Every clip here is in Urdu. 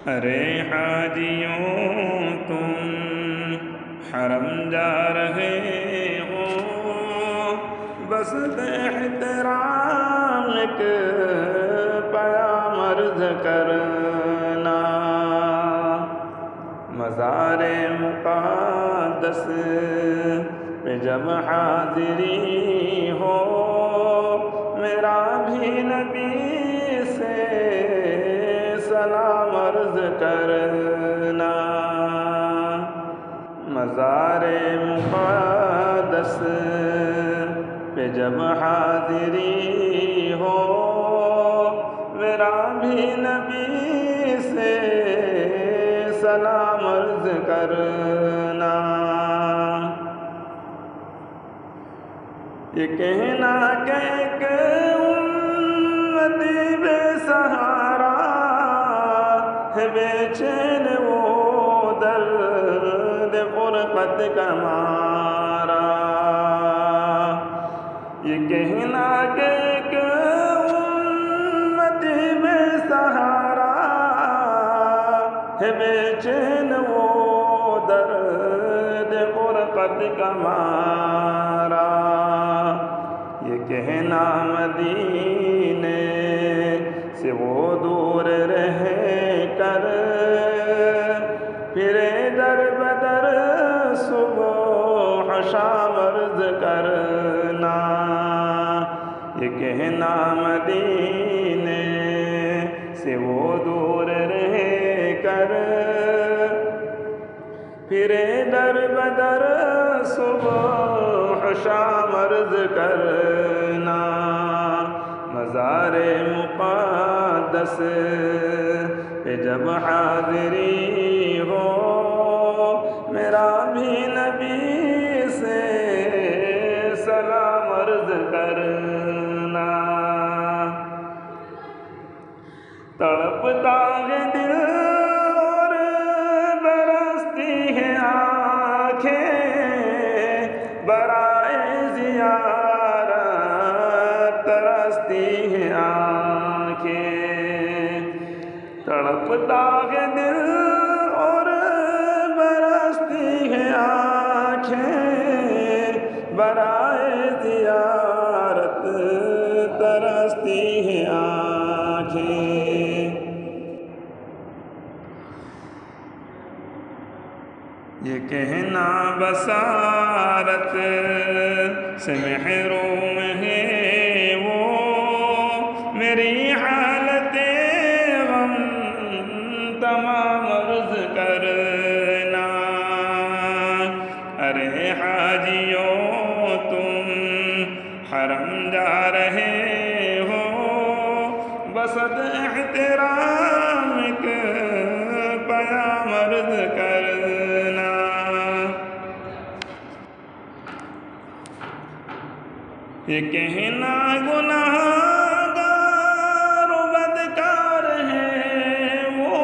ارے حاجیوں تم حرم جا رہے ہو، بس احترام ایک پیام عرض کرنا، مزار مقدس پہ جب حاضری ہو، میرا بھی نبی سے سلام عرض کرنا، مزار مقدس پہ جب حاضری ہو، میرا بھی نبی سے سلام عرض کرنا، یہ کہنا کہ ایک امتی بے سہارا ہے، بے چین وہ درد فرقت کا مارا، یہ کہنا کہ ایک امتی بے سہارا ہے، بے چین وہ درد فرقت کا مارا، یہ کہنا مدینے سے وہ دور رہ کر پھرے در بدر صبح شام عرض کرنا، یہ کہنا مدینے سے وہ دور رہ کر پھرے در بدر صبح شام عرض کرنا، مزار مقدس پہ جب حاضری ہو، میرا بھی نبی سے سلام عرض کرنا، تڑپتا ہے دل اور برستی ہے آنکھیں، برائے زیارت ترستی ہے آنکھیں، تڑپتا ہے دل اور برستی ہے آنکھیں، برائے زیارت ترستی ہے آنکھیں، یہ کہنا بصارت سے محروم ہے وہ، میری حالت غم تمام عرض کرنا، ارے حاجیوں تم حرم جا رہے ہو، بس احترام ایک پیام عرض کرنا، یہ کہنا گناہگار و بدکار ہے وہ،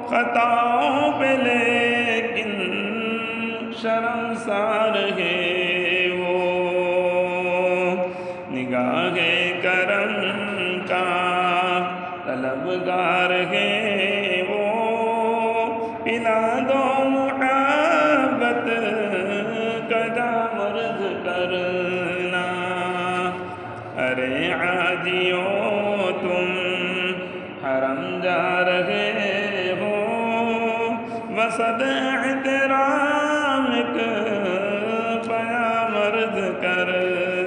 خطاؤں پہ لیکن شرمسار ہے وہ، نگاہ کرم کا طلبگار ہے وہ، پلا دو محبت کا جام عرض کرنا، ارے حاجیوں تم حرم جا رہے ہو، بس احترام ایک پیام عرض کرنا،